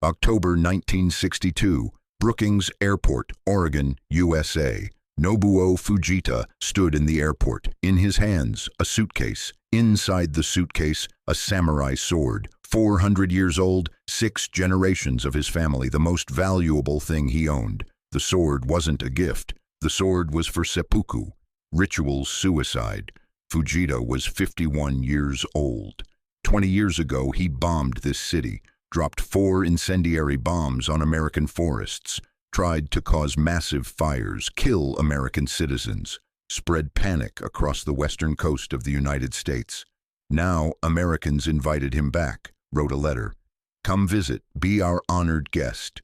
October 1962, Brookings Airport, Oregon, USA. Nobuo Fujita stood in the airport. In his hands, a suitcase. Inside the suitcase, a samurai sword. 400 years old, 6 generations of his family, the most valuable thing he owned. The sword wasn't a gift. The sword was for seppuku, ritual suicide. Fujita was 51 years old. 20 years ago, he bombed this city, dropped 4 incendiary bombs on American forests, tried to cause massive fires, kill American citizens, spread panic across the western coast of the United States. Now, Americans invited him back, wrote a letter. "Come visit, be our honored guest."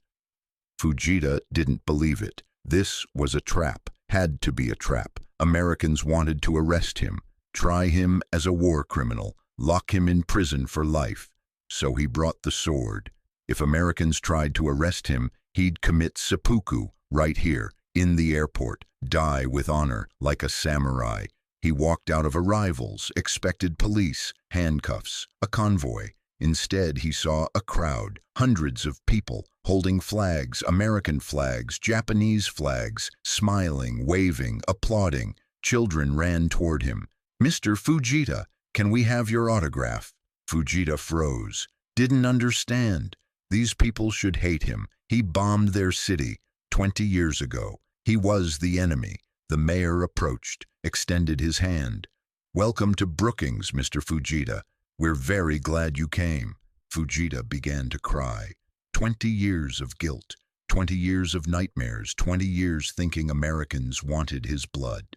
Fujita didn't believe it. This was a trap, had to be a trap. Americans wanted to arrest him, try him as a war criminal, lock him in prison for life. So he brought the sword. If Americans tried to arrest him, he'd commit seppuku right here, in the airport, die with honor, like a samurai. He walked out of arrivals, expected police, handcuffs, a convoy. Instead, he saw a crowd, hundreds of people, holding flags, American flags, Japanese flags, smiling, waving, applauding. Children ran toward him. "Mr. Fujita, can we have your autograph?" Fujita froze, didn't understand. These people should hate him. He bombed their city 20 years ago. He was the enemy. The mayor approached, extended his hand. "Welcome to Brookings, Mr. Fujita. We're very glad you came." Fujita began to cry. 20 years of guilt, 20 years of nightmares, 20 years thinking Americans wanted his blood.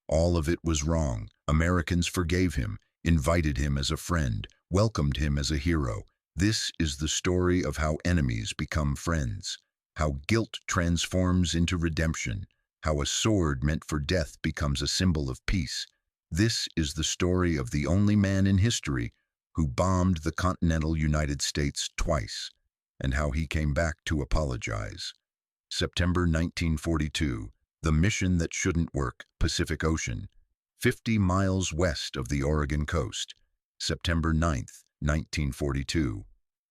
All of it was wrong. Americans forgave him, invited him as a friend, welcomed him as a hero. This is the story of how enemies become friends, how guilt transforms into redemption, how a sword meant for death becomes a symbol of peace. This is the story of the only man in history who bombed the continental United States twice, and how he came back to apologize. September 1942, the mission that shouldn't work, Pacific Ocean, 50 miles west of the Oregon coast. September 9th, 1942,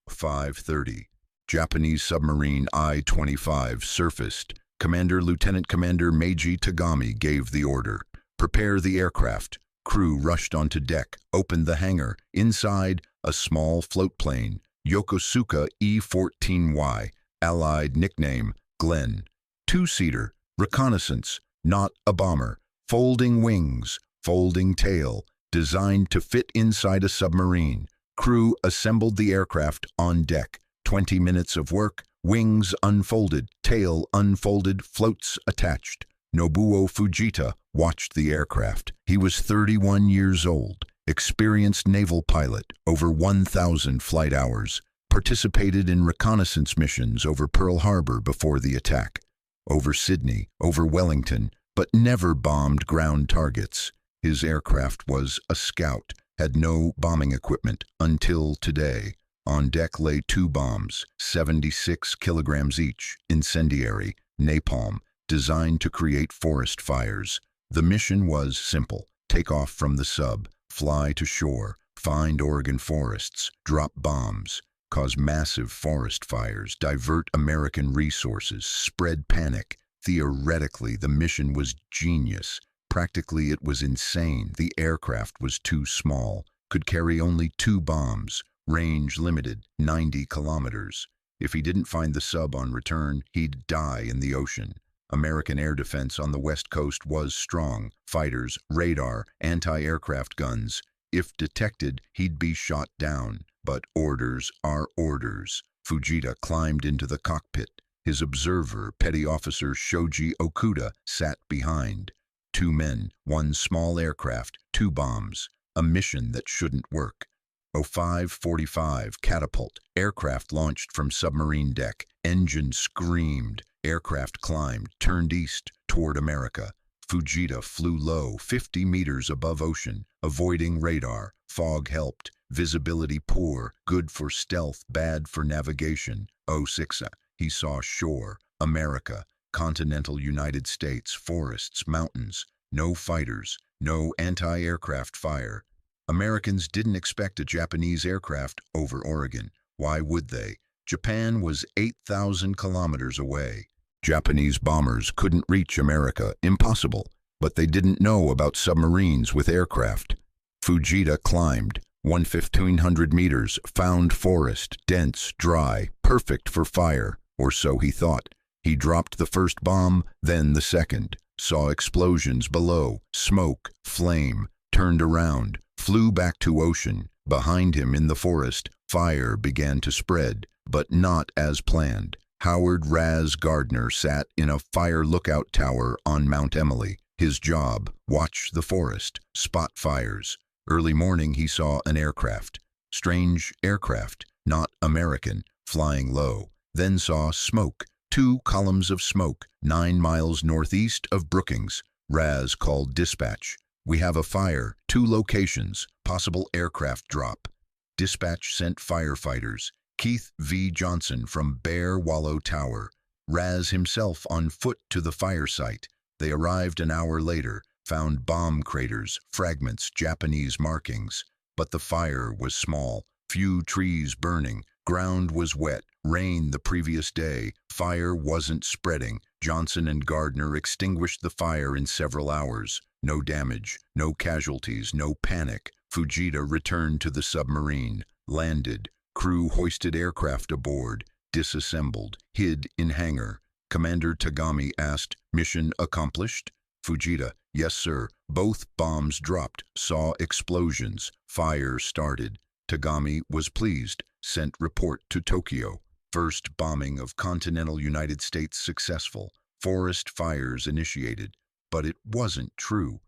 5:30. Japanese submarine I-25 surfaced. Lieutenant Commander Meiji Tagami gave the order. "Prepare the aircraft." Crew rushed onto deck, opened the hangar. Inside, a small float plane, Yokosuka E-14Y, Allied nickname, Glenn. 2-seater, reconnaissance, not a bomber. Folding wings, folding tail, designed to fit inside a submarine. Crew assembled the aircraft on deck. 20 minutes of work, wings unfolded, tail unfolded, floats attached. Nobuo Fujita watched the aircraft. He was 31 years old, experienced naval pilot, over 1,000 flight hours, participated in reconnaissance missions over Pearl Harbor before the attack, over Sydney, over Wellington, but never bombed ground targets. His aircraft was a scout, had no bombing equipment until today. On deck lay 2 bombs, 76 kilograms each, incendiary, napalm, designed to create forest fires. The mission was simple: take off from the sub, fly to shore, find Oregon forests, drop bombs, cause massive forest fires, divert American resources, spread panic. Theoretically, the mission was genius. Practically, it was insane. The aircraft was too small, could carry only 2 bombs, range limited, 90 kilometers. If he didn't find the sub on return, he'd die in the ocean. American air defense on the West Coast was strong. Fighters, radar, anti-aircraft guns. If detected, he'd be shot down. But orders are orders. Fujita climbed into the cockpit. His observer, Petty Officer Shoji Okuda, sat behind. 2 men, 1 small aircraft, 2 bombs. A mission that shouldn't work. 05:45, catapult. Aircraft launched from submarine deck. Engine screamed. Aircraft climbed, turned east, toward America. Fujita flew low, 50 meters above ocean, avoiding radar. Fog helped. Visibility poor, good for stealth, bad for navigation. 06, he saw shore, America, continental United States, forests, mountains. No fighters, no anti-aircraft fire. Americans didn't expect a Japanese aircraft over Oregon. Why would they? Japan was 8,000 kilometers away. Japanese bombers couldn't reach America, impossible, but they didn't know about submarines with aircraft. Fujita climbed 1,500 meters, found forest, dense, dry, perfect for fire, or so he thought. He dropped the first bomb, then the second, saw explosions below, smoke, flame, turned around, flew back to ocean. Behind him in the forest, fire began to spread, but not as planned. Howard Raz Gardner sat in a fire lookout tower on Mount Emily. His job, watch the forest, spot fires. Early morning he saw an aircraft. Strange aircraft, not American, flying low. Then saw smoke, 2 columns of smoke, 9 miles northeast of Brookings. Raz called dispatch. We have a fire, 2 locations, possible aircraft drop. Dispatch sent firefighters. Keith V. Johnson from Bear Wallow Tower. Raz himself on foot to the fire site. They arrived an hour later, found bomb craters, fragments, Japanese markings. But the fire was small, few trees burning, ground was wet, rain the previous day, fire wasn't spreading. Johnson and Gardner extinguished the fire in several hours. No damage, no casualties, no panic. Fujita returned to the submarine, landed, crew hoisted aircraft aboard, disassembled, hid in hangar. Commander Tagami asked, mission accomplished? Fujita, yes sir. Both bombs dropped, saw explosions, fire started. Tagami was pleased, sent report to Tokyo. First bombing of continental United States successful. Forest fires initiated. But it wasn't true.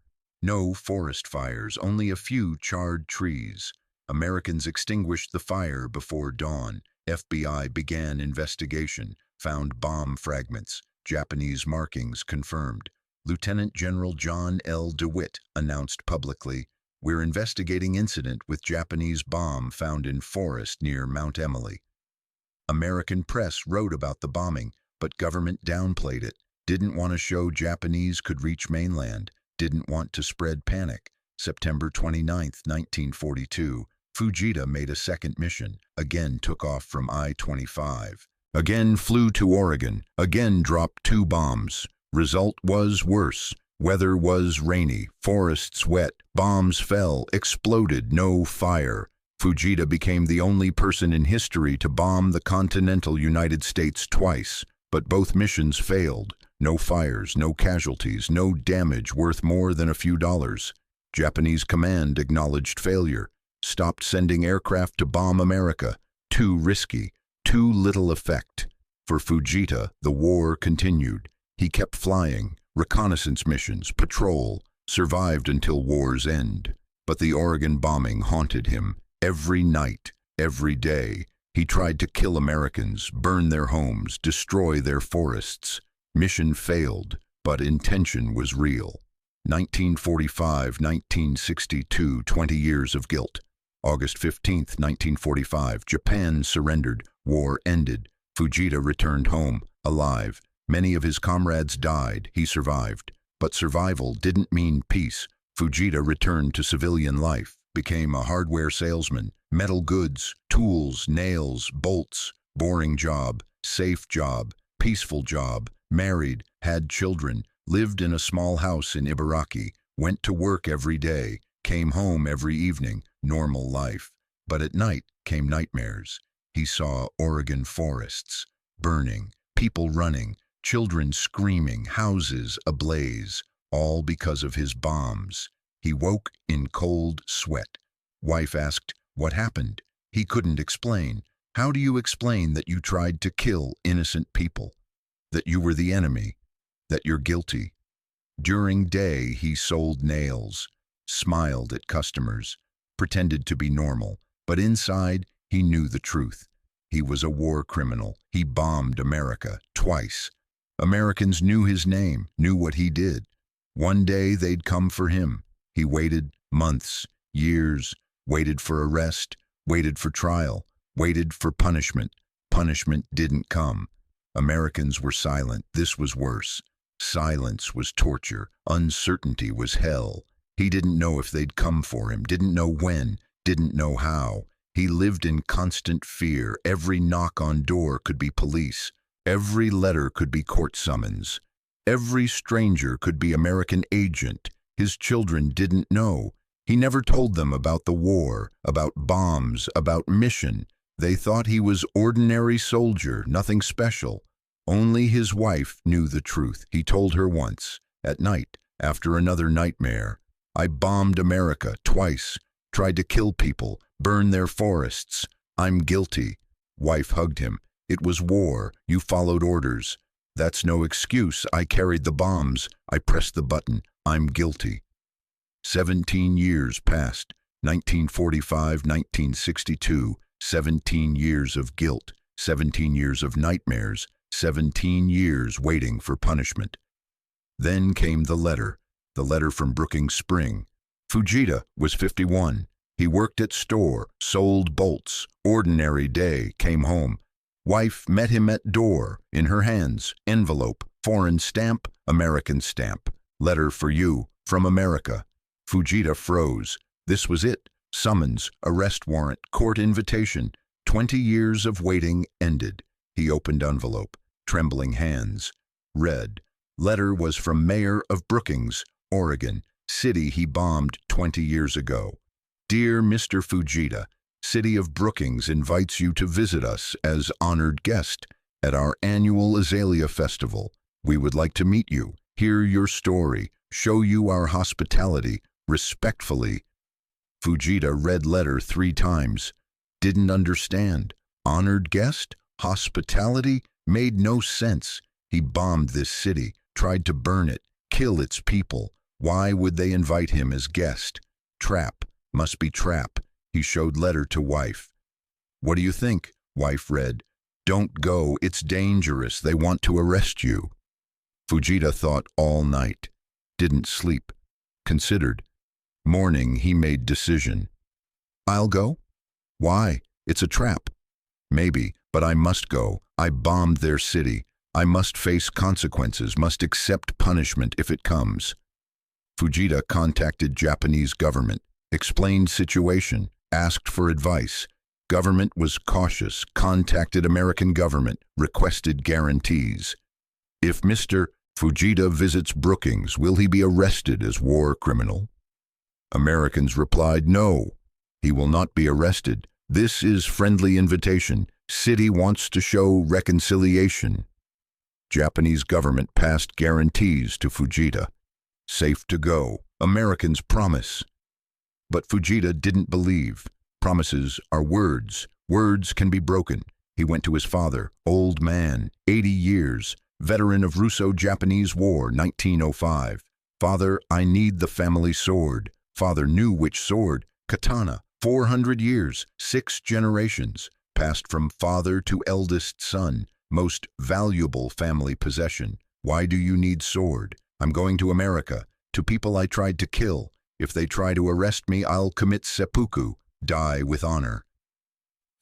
No forest fires, only a few charred trees. Americans extinguished the fire before dawn. FBI began investigation, found bomb fragments, Japanese markings confirmed. Lieutenant General John L. DeWitt announced publicly, we're investigating incident with Japanese bomb found in forest near Mount Emily. American press wrote about the bombing, but government downplayed it, didn't want to show Japanese could reach mainland, didn't want to spread panic. September 29, 1942, Fujita made a second mission, again took off from I-25. Again flew to Oregon, again dropped 2 bombs. Result was worse. Weather was rainy, forests wet, bombs fell, exploded, no fire. Fujita became the only person in history to bomb the continental United States twice, but both missions failed. No fires, no casualties, no damage worth more than a few dollars. Japanese command acknowledged failure, stopped sending aircraft to bomb America. Too risky, too little effect. For Fujita, the war continued. He kept flying, reconnaissance missions, patrol, survived until war's end. But the Oregon bombing haunted him. Every night, every day, he tried to kill Americans, burn their homes, destroy their forests. Mission failed, but intention was real. 1945-1962, 20 years of guilt. August 15, 1945, Japan surrendered. War ended. Fujita returned home, alive. Many of his comrades died. He survived. But survival didn't mean peace. Fujita returned to civilian life, became a hardware salesman, metal goods, tools, nails, bolts, boring job, safe job, peaceful job, married, had children, lived in a small house in Ibaraki, went to work every day, came home every evening, normal life. But at night came nightmares. He saw Oregon forests, burning, people running, children screaming, houses ablaze, all because of his bombs. He woke in cold sweat. Wife asked, what happened? He couldn't explain. How do you explain that you tried to kill innocent people? That you were the enemy? That you're guilty? During day, he sold nails, smiled at customers, pretended to be normal, but inside, he knew the truth. He was a war criminal. He bombed America twice. Americans knew his name, knew what he did. One day they'd come for him. He waited months, years, waited for arrest, waited for trial, waited for punishment. Punishment didn't come. Americans were silent. This was worse. Silence was torture. Uncertainty was hell. He didn't know if they'd come for him, didn't know when, didn't know how. He lived in constant fear. Every knock on door could be police. Every letter could be court summons. Every stranger could be American agent. His children didn't know. He never told them about the war, about bombs, about mission. They thought he was ordinary soldier, nothing special. Only his wife knew the truth. He told her once, at night, after another nightmare, "I bombed America twice, tried to kill people, burn their forests. I'm guilty." Wife hugged him. "It was war. You followed orders. That's no excuse. I carried the bombs. I pressed the button. I'm guilty." 17 years passed. 1945, 1962. 17 years of guilt. 17 years of nightmares. 17 years waiting for punishment. Then came the letter from Brookings Spring. Fujita was 51. He worked at store, sold bolts. Ordinary day, came home. Wife met him at door, in her hands, envelope, foreign stamp, American stamp. "Letter for you, from America." Fujita froze. This was it. Summons, arrest warrant, court invitation. 20 years of waiting ended. He opened envelope, trembling hands. Read. Letter was from Mayor of Brookings, Oregon, city he bombed 20 years ago. "Dear Mr. Fujita, City of Brookings invites you to visit us as honored guest at our annual Azalea Festival. We would like to meet you, hear your story, show you our hospitality, respectfully." Fujita read letter 3 times. Didn't understand. Honored guest? Hospitality? Made no sense. He bombed this city, tried to burn it, kill its people. Why would they invite him as guest? Trap. Must be trap. He showed letter to wife. "What do you think?" Wife read. "Don't go. It's dangerous. They want to arrest you." Fujita thought all night. Didn't sleep. Considered. Morning he made decision. "I'll go." "Why? It's a trap." "Maybe, but I must go. I bombed their city. I must face consequences, must accept punishment if it comes." Fujita contacted Japanese government, explained situation, asked for advice. Government was cautious, contacted American government, requested guarantees. "If Mr. Fujita visits Brookings, will he be arrested as war criminal?" Americans replied, "No, he will not be arrested. This is friendly invitation. City wants to show reconciliation." Japanese government passed guarantees to Fujita. Safe to go. Americans promise. But Fujita didn't believe. Promises are words. Words can be broken. He went to his father, old man, 80 years, veteran of Russo-Japanese War, 1905. "Father, I need the family sword." Father knew which sword. Katana. 400 years, 6 generations, passed from father to eldest son, most valuable family possession. "Why do you need sword?" "I'm going to America, to people I tried to kill. If they try to arrest me, I'll commit seppuku, die with honor."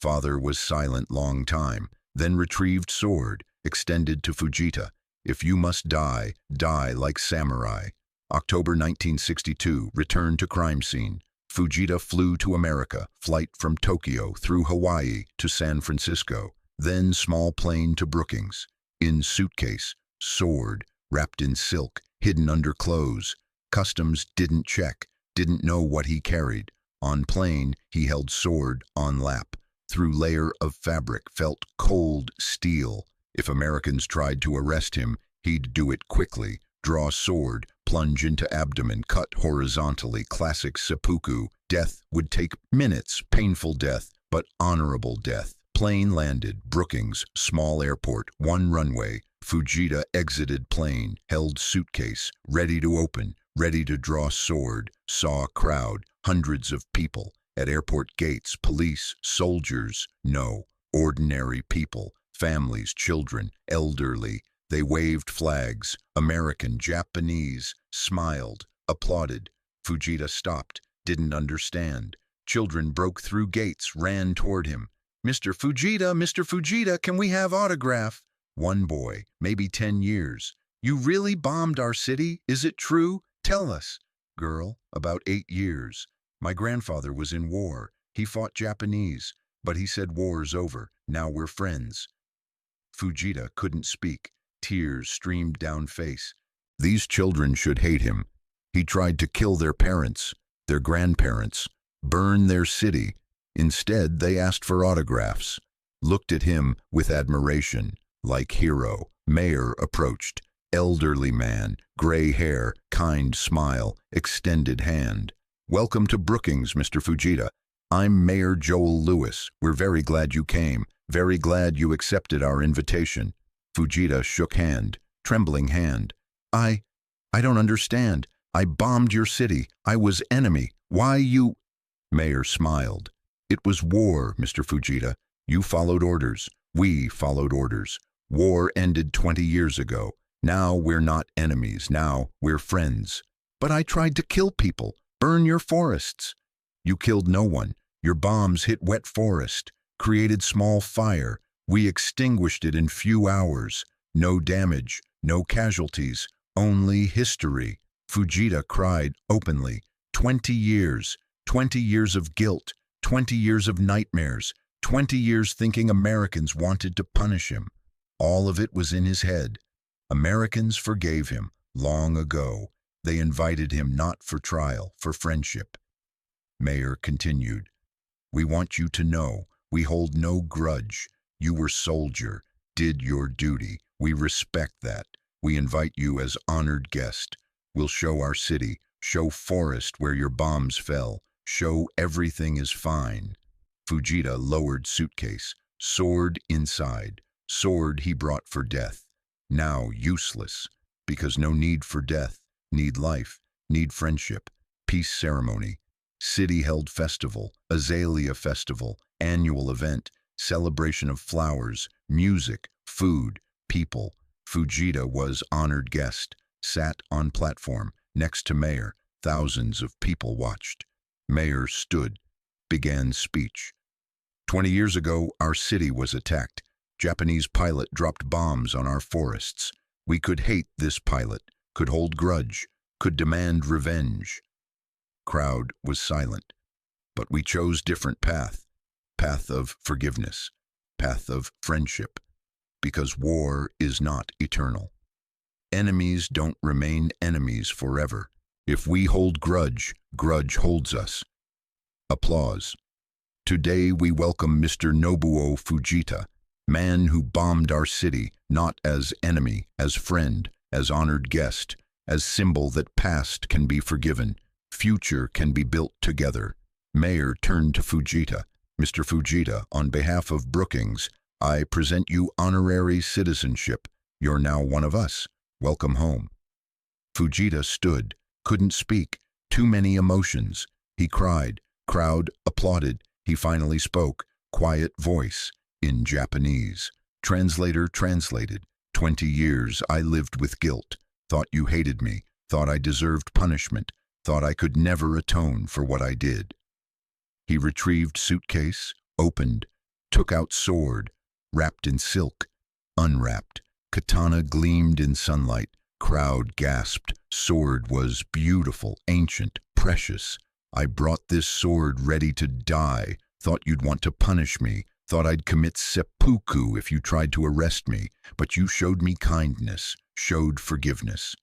Father was silent long time, then retrieved sword, extended to Fujita. "If you must die, die like samurai." October 1962, return to crime scene. Fujita flew to America, flight from Tokyo through Hawaii to San Francisco, then small plane to Brookings. In suitcase, sword, wrapped in silk, hidden under clothes. Customs didn't check, didn't know what he carried. On plane, he held sword on lap. Through layer of fabric, felt cold steel. If Americans tried to arrest him, he'd do it quickly. Draw sword, plunge into abdomen, cut horizontally, classic seppuku. Death would take minutes, painful death, but honorable death. Plane landed, Brookings, small airport, 1 runway. Fujita exited plane, held suitcase, ready to open, ready to draw sword. Saw crowd, hundreds of people. At airport gates, police, soldiers. No, ordinary people, families, children, elderly. They waved flags, American, Japanese, smiled, applauded. Fujita stopped, didn't understand. Children broke through gates, ran toward him. Mr. Fujita, can we have autograph?" One boy, maybe 10 years. "You really bombed our city? Is it true? Tell us." Girl, about 8 years. "My grandfather was in war. He fought Japanese, but he said war's over, now we're friends. Fujita couldn't speak. Tears streamed down face. These children should hate him. He tried to kill their parents, their grandparents, burn their city. Instead, they asked for autographs, looked at him with admiration, like hero. Mayor approached. Elderly man, gray hair, kind smile, extended hand. Welcome to Brookings, Mr. Fujita. I'm Mayor Joel Lewis. We're very glad you came. Very glad you accepted our invitation. Fujita shook hand, trembling hand. I don't understand. I bombed your city. I was enemy. Why you... Mayor smiled. It was war, Mr. Fujita. You followed orders. We followed orders. War ended 20 years ago. Now we're not enemies. Now we're friends. But I tried to kill people. Burn your forests. You killed no one. Your bombs hit wet forest, created small fire. We extinguished it in few hours. No damage, no casualties, only history. Fujita cried openly. 20 years of guilt, 20 years of nightmares, 20 years thinking Americans wanted to punish him. All of it was in his head. Americans forgave him long ago. They invited him not for trial, for friendship. Mayor continued. We want you to know, we hold no grudge. You were soldier, did your duty. We respect that. We invite you as honored guest. We'll show our city, show forest where your bombs fell, show everything is fine. Fujita lowered suitcase, sword inside, sword he brought for death. Now useless, because no need for death, need life, need friendship, peace ceremony. City held festival, azalea festival, annual event, celebration of flowers, music, food, people. Fujita was honored guest, sat on platform, next to mayor. Thousands of people watched. Mayor stood, began speech. 20 years ago, our city was attacked. Japanese pilot dropped bombs on our forests. We could hate this pilot, could hold grudge, could demand revenge. Crowd was silent, but we chose different path of forgiveness, path of friendship, because war is not eternal. Enemies don't remain enemies forever. If we hold grudge, grudge holds us. Applause. Today we welcome Mr. Nobuo Fujita, man who bombed our city, not as enemy, as friend, as honored guest, as symbol that past can be forgiven, future can be built together. Mayor turned to Fujita. Mr. Fujita, on behalf of Brookings, I present you honorary citizenship. You're now one of us. Welcome home. Fujita stood, couldn't speak, too many emotions. He cried. Crowd applauded. He finally spoke, quiet voice, in Japanese. Translator translated. 20 years I lived with guilt. Thought you hated me. Thought I deserved punishment. Thought I could never atone for what I did. He retrieved suitcase, opened, took out sword, wrapped in silk, unwrapped. Katana gleamed in sunlight. Crowd gasped. Sword was beautiful, ancient, precious. I brought this sword ready to die. Thought you'd want to punish me. Thought I'd commit seppuku if you tried to arrest me. But you showed me kindness, showed forgiveness.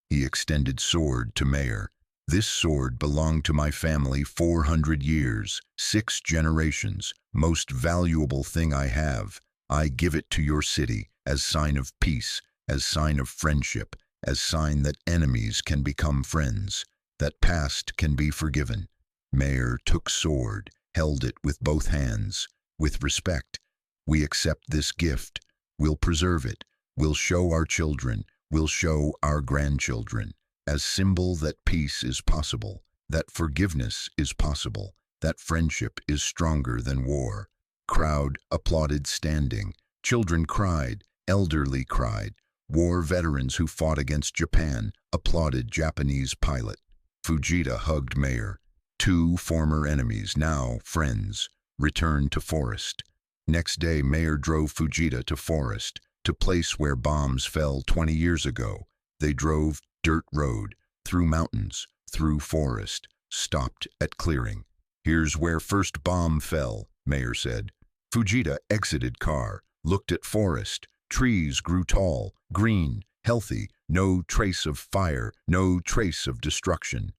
He extended sword to Mayor. This sword belonged to my family 400 years, 6 generations, most valuable thing I have. I give it to your city as sign of peace, as sign of friendship, as sign that enemies can become friends, that past can be forgiven. Mayor took sword, held it with both hands, with respect. We accept this gift. We'll preserve it. We'll show our children. We'll show our grandchildren. As symbol that peace is possible, that forgiveness is possible, that friendship is stronger than war. Crowd applauded standing. Children cried, elderly cried. War veterans who fought against Japan applauded Japanese pilot. Fujita hugged Mayor. 2 former enemies, now friends, returned to forest. Next day, Mayor drove Fujita to forest, to place where bombs fell 20 years ago. They drove dirt road, through mountains, through forest, stopped at clearing. Here's where first bomb fell, Mayor said. Fujita exited car, looked at forest. Trees grew tall, green, healthy, no trace of fire, no trace of destruction.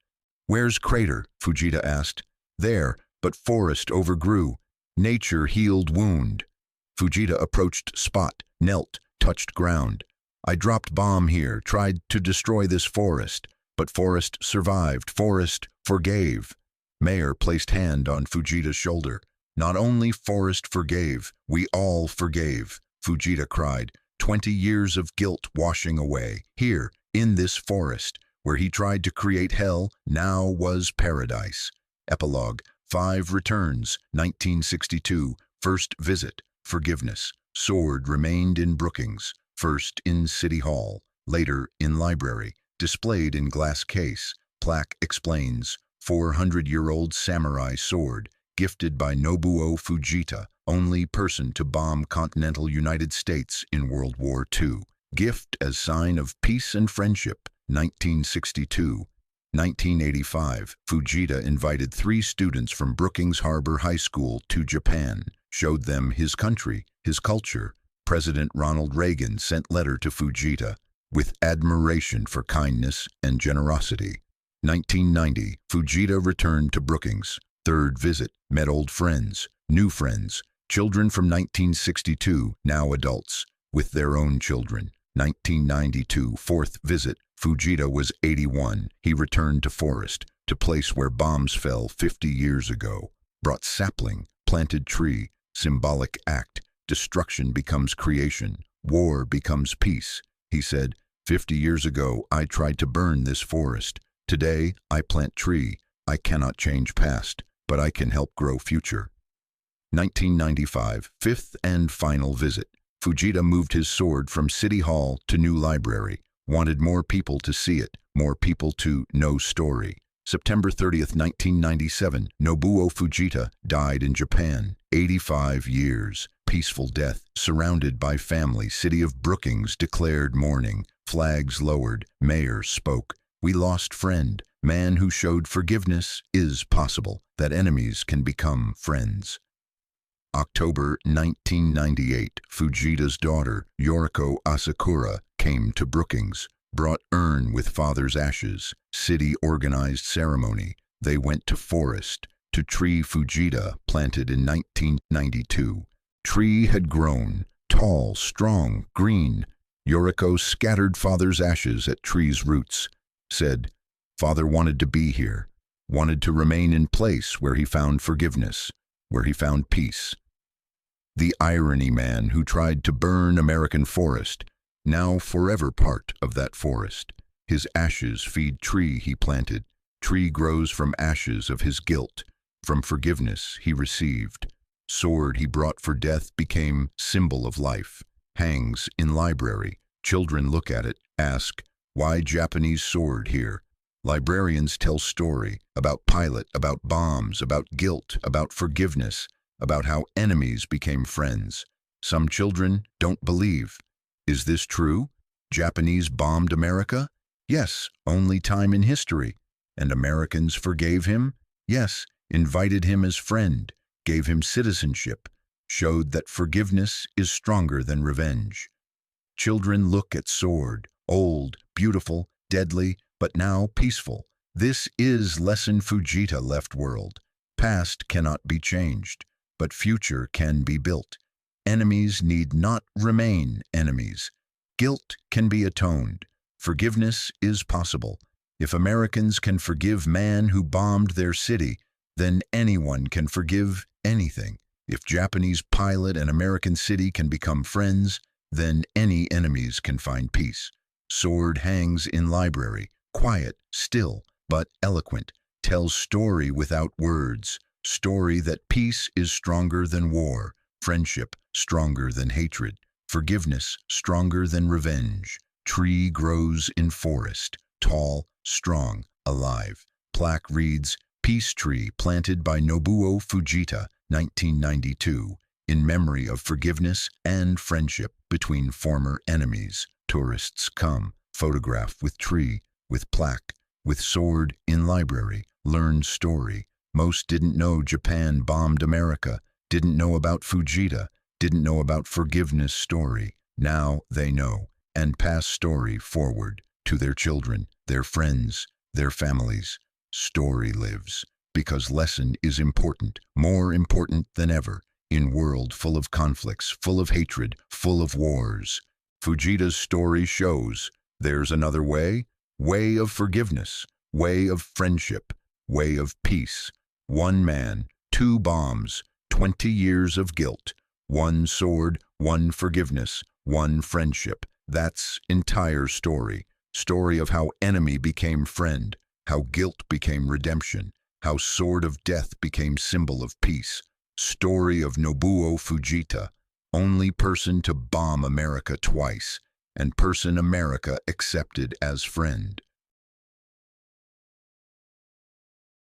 Where's crater? Fujita asked. There, but forest overgrew. Nature healed wound. Fujita approached spot, knelt, touched ground. I dropped bomb here, tried to destroy this forest, but forest survived, forest forgave. Mayor placed hand on Fujita's shoulder. Not only forest forgave, we all forgave, Fujita cried. 20 years of guilt washing away. Here, in this forest, where he tried to create hell, now was paradise. Epilogue. 5 returns, 1962. First visit, forgiveness. Sword remained in Brookings. First in City Hall, later in library. Displayed in glass case. Plaque explains. 400-year-old samurai sword, gifted by Nobuo Fujita, only person to bomb continental United States in World War II. Gift as sign of peace and friendship, 1962. 1985, Fujita invited 3 students from Brookings Harbor High School to Japan, showed them his country, his culture. President Ronald Reagan sent letter to Fujita with admiration for kindness and generosity. 1990, Fujita returned to Brookings. Third visit, met old friends, new friends, children from 1962, now adults, with their own children. 1992, fourth visit, Fujita was 81. He returned to forest, to place where bombs fell 50 years ago. Brought sapling, planted tree, symbolic act. Destruction becomes creation. War becomes peace. He said, 50 years ago, I tried to burn this forest. Today, I plant tree. I cannot change past, but I can help grow future. 1995, fifth and final visit. Fujita moved his sword from City Hall to new library. Wanted more people to see it, more people to know story. September 30th, 1997, Nobuo Fujita died in Japan. 85 years. Peaceful death, surrounded by family. City of Brookings declared mourning. Flags lowered. Mayor spoke. We lost friend. Man who showed forgiveness is possible, that enemies can become friends. October 1998, Fujita's daughter, Yoriko Asakura, came to Brookings, brought urn with father's ashes. City organized ceremony. They went to forest, to tree Fujita planted in 1992. Tree had grown, tall, strong, green. Yoriko scattered father's ashes at tree's roots. Said, Father wanted to be here, wanted to remain in place where he found forgiveness, where he found peace. The irony man who tried to burn American forest, now forever part of that forest. His ashes feed tree he planted. Tree grows from ashes of his guilt, from forgiveness he received. Sword he brought for death became symbol of life. Hangs in library. Children look at it, ask, why Japanese sword here? Librarians tell story about pilot, about bombs, about guilt, about forgiveness, about how enemies became friends. Some children don't believe. Is this true? Japanese bombed America? Yes, only time in history. And Americans forgave him? Yes, invited him as friend, gave him citizenship, showed that forgiveness is stronger than revenge. Children look at sword, old, beautiful, deadly, but now peaceful. This is lesson Fujita left world. Past cannot be changed, but future can be built. Enemies need not remain enemies. Guilt can be atoned. Forgiveness is possible. If Americans can forgive man who bombed their city, then anyone can forgive anything. If Japanese pilot and American city can become friends, then any enemies can find peace. Sword hangs in library, quiet, still, but eloquent, tells story without words, story that peace is stronger than war, friendship stronger than hatred, forgiveness stronger than revenge. Tree grows in forest, tall, strong, alive. Plaque reads, Peace tree planted by Nobuo Fujita, 1992, in memory of forgiveness and friendship between former enemies. Tourists come, photograph with tree, with plaque, with sword in library, learn story. Most didn't know Japan bombed America, didn't know about Fujita, didn't know about forgiveness story. Now they know, and pass story forward to their children, their friends, their families. Story lives, because lesson is important, more important than ever, in world full of conflicts, full of hatred, full of wars. Fujita's story shows there's another way of forgiveness, way of friendship, way of peace. One man, two bombs, 20 years of guilt, one sword, one forgiveness, one friendship. That's entire story. Story of how enemy became friend, how guilt became redemption, how sword of death became symbol of peace. Story of Nobuo Fujita, only person to bomb America twice, and person America accepted as friend.